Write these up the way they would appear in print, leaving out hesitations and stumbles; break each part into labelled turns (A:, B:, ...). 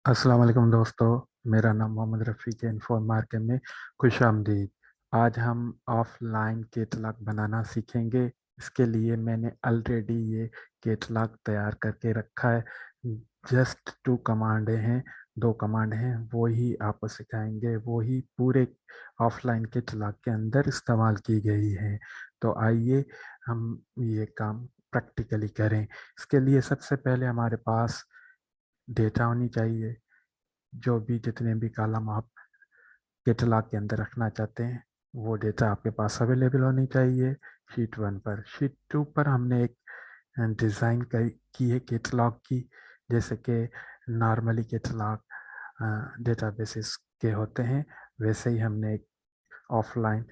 A: अस्सलाम वालेकुम दोस्तों। मेरा नाम मोहम्मद रफ़ीक है। इन्फॉर्म मार्केट में खुश आमदीद। आज हम ऑफलाइन कैटलॉग बनाना सीखेंगे। इसके लिए मैंने ऑलरेडी ये कैटलॉग तैयार करके रखा है। जस्ट टू कमांड हैं, दो कमांड हैं, वो ही आपको सिखाएंगे। वो ही पूरे ऑफलाइन कैटलॉग के अंदर इस्तेमाल की गई है। तो आइए हम ये काम प्रैक्टिकली करें। इसके लिए सबसे पहले हमारे पास डेटा होनी चाहिए। जो भी जितने भी कॉलम आप कैटलॉग के अंदर रखना चाहते हैं, वो डेटा आपके पास अवेलेबल होनी चाहिए। शीट 1 पर, शीट 2 पर हमने एक डिज़ाइन की है कैटलॉग की। जैसे कि नॉर्मली कैटलॉग डेटाबेसेस के होते हैं, वैसे ही हमने एक ऑफलाइन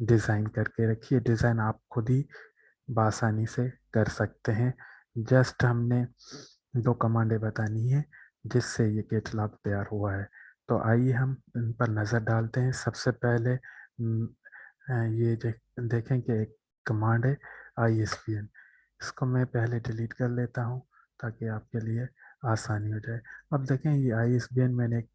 A: डिज़ाइन करके रखी है। डिज़ाइन आप खुद ही बआसानी से कर सकते हैं। जस्ट हमने दो कमांडें बतानी है जिससे ये कैटलॉग तैयार हुआ है। तो आइए हम इन पर नज़र डालते हैं। सबसे पहले ये देखें कि एक कमांड है ISBN। इसको मैं पहले डिलीट कर लेता हूँ ताकि आपके लिए आसानी हो जाए। अब देखें ये ISBN मैंने एक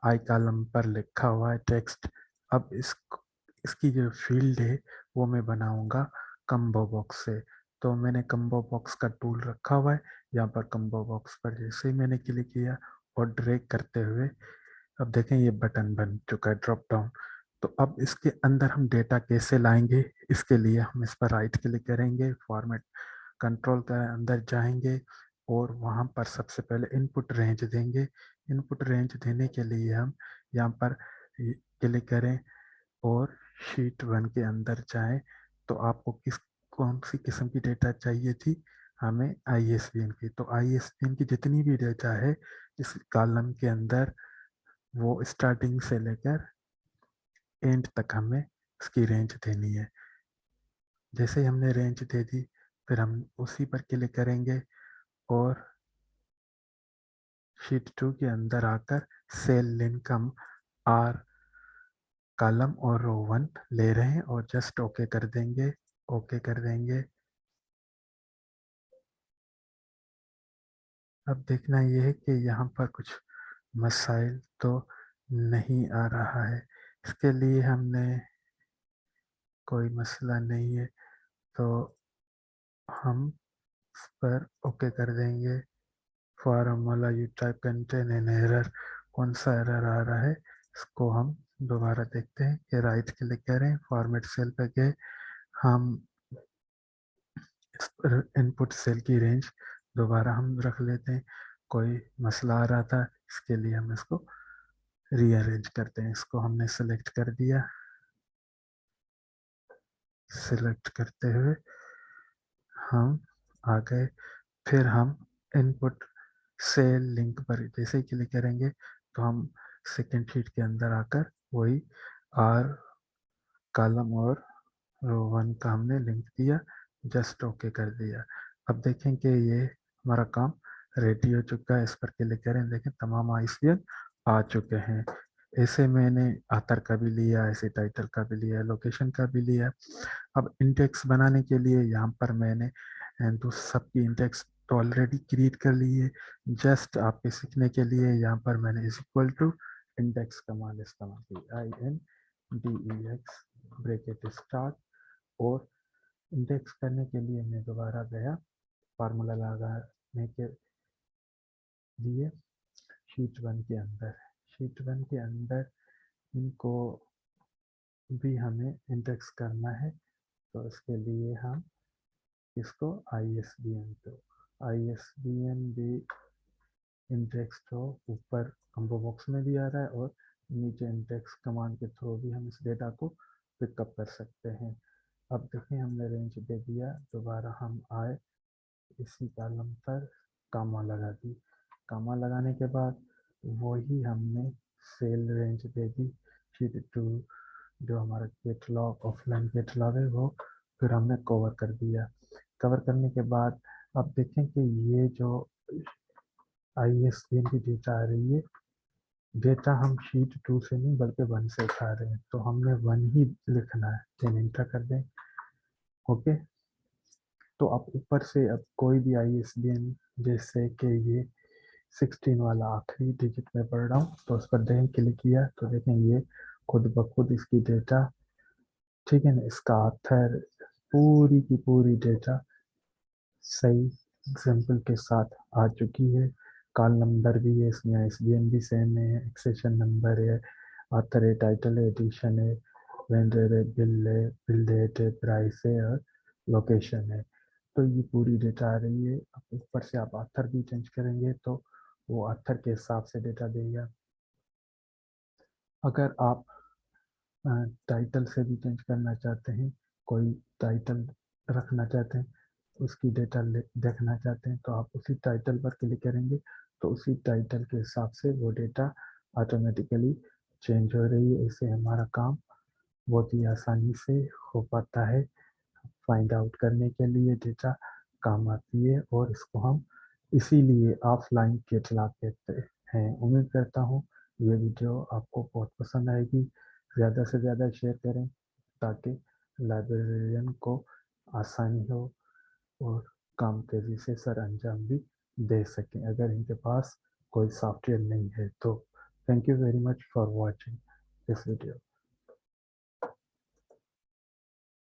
A: आई कॉलम पर लिखा हुआ है टेक्स्ट। अब इसकी जो फील्ड है वो मैं बनाऊंगा कम्बो बॉक्स से। तो मैंने कम्बो बॉक्स का टूल रखा हुआ है। यहाँ पर कम्बो बॉक्स पर जैसे ही मैंने क्लिक किया और ड्रैग करते हुए, अब देखें ये बटन बन चुका है ड्रॉप डाउन। तो अब इसके अंदर हम डेटा कैसे लाएंगे, इसके लिए हम इस पर राइट क्लिक करेंगे, फॉर्मेट कंट्रोल के अंदर जाएंगे और वहाँ पर सबसे पहले इनपुट रेंज देंगे। इनपुट रेंज देने के लिए हम यहाँ पर क्लिक करें और शीट 1 के अंदर जाएं। तो आपको कौन सी किस्म की डेटा चाहिए थी? हमें ISBN की। तो ISBN की जितनी भी डेटा है इस कॉलम के अंदर, वो स्टार्टिंग से लेकर एंड तक हमें उसकी रेंज देनी है। जैसे ही हमने रेंज दे दी, फिर हम उसी पर क्लिक करेंगे और शीट 2 के अंदर आकर सेल लिंक हम आर कॉलम और रो 1 ले रहे हैं और जस्ट ओके कर देंगे। ओके कर देंगे। अब देखना यह है कि यहाँ पर कुछ मसाइल तो नहीं आ रहा है। इसके लिए हमने कोई मसला नहीं है, तो हम इस पर ओके कर देंगे। Formula you type contain an error. कौन सा एरर आ रहा है इसको हम दोबारा देखते हैं कि राइट क्लिक करें, फॉर्मेट सेल पे गए, हम इस पर इनपुट सेल की रेंज दोबारा हम रख लेते हैं। कोई मसला आ रहा था, इसके लिए हम इसको रीअरेंज करते हैं। इसको हमने सेलेक्ट कर दिया। सिलेक्ट करते हुए हम आ गए। फिर हम इनपुट सेल लिंक पर जैसे ही क्लिक करेंगे तो हम सेकेंड शीट के अंदर आकर वही आर कॉलम और रो 1 का हमने लिंक दिया, जस्ट ओके कर दिया। अब देखें कि ये हमारा काम रेडी हो चुका है। इस पर क्लिक करें, देखें तमाम ISBN आ चुके हैं। ऐसे मैंने आतर का भी लिया, ऐसे टाइटल का भी लिया, लोकेशन का भी लिया। अब इंडेक्स बनाने के लिए यहाँ पर मैंने तो सबकी इंडेक्स तो ऑलरेडी क्रिएट कर ली है। जस्ट आपके सीखने के लिए यहाँ पर मैंने is equal to index command इस्तेमाल की, INDEX ब्रैकेट स्टार्ट। और इंडेक्स करने के लिए मैं दोबारा गया फार्मूला लगाने के लिए शीट 1 के अंदर। शीट 1 के अंदर इनको भी हमें इंडेक्स करना है। तो इसके लिए हम इसको ISBN, तो ISBN भी इंडेक्स तो ऊपर कम्बो बॉक्स में भी आ रहा है और नीचे इंडेक्स कमांड के थ्रू भी हम इस डेटा को पिकअप कर सकते हैं। अब देखें हमने रेंज दे दिया, दोबारा हम आए इसी कॉलम पर कामा लगा दी। कामा लगाने के बाद वही हमने सेल रेंज दे दी। शीट 2 जो हमारा कैटलॉग ऑफलाइन कैटलॉग है वो फिर हमने कवर कर दिया। कवर करने के बाद अब देखें कि ये जो ISBN की डेटा आ रही है, डेटा हम शीट 2 से नहीं बल्कि 1 से उठा रहे हैं, तो हमने 1 ही लिखना है। देन इंटर कर दें। ओके। तो अब ऊपर से अब कोई भी ISBN, जैसे कि ये 16 वाला आखिरी डिजिट में पढ़ रहा हूँ, तो उस पर देखें क्लिक किया तो देखें ये खुद ब खुद इसकी डेटा, ठीक है ना, इसका ऑथर, पूरी की पूरी डेटा सही एग्जाम्पल के साथ आ चुकी है। कॉल नंबर भी है इसमें, ISBN भी सेम है, एक्सेशन नंबर है, ऑथर है, टाइटल है, एडिशन है, वेंडर है, बिल है, बिल डेट है, प्राइस है और लोकेशन है। तो ये पूरी डेटा आ रही है। अब ऊपर से आप ऑथर भी चेंज करेंगे तो वो ऑथर के हिसाब से डेटा देगा। अगर आप टाइटल से भी चेंज करना चाहते हैं, कोई टाइटल रखना चाहते हैं, उसकी डेटा देखना चाहते हैं, तो आप उसी टाइटल पर क्लिक करेंगे तो उसी टाइटल के हिसाब से वो डेटा ऑटोमेटिकली चेंज हो रही है। इससे हमारा काम बहुत ही आसानी से हो पाता है। फाइंड आउट करने के लिए डेटा काम आती है और इसको हम इसीलिए ऑफलाइन कैटलॉग कहते हैं। उम्मीद करता हूँ ये वीडियो आपको बहुत पसंद आएगी। ज़्यादा से ज़्यादा शेयर करें ताकि लाइब्रेरियन को आसानी हो और काम तेज़ी से सर अंजाम भी दे सकें अगर इनके पास कोई सॉफ्टवेयर नहीं है तो। Thank you very much for watching this video.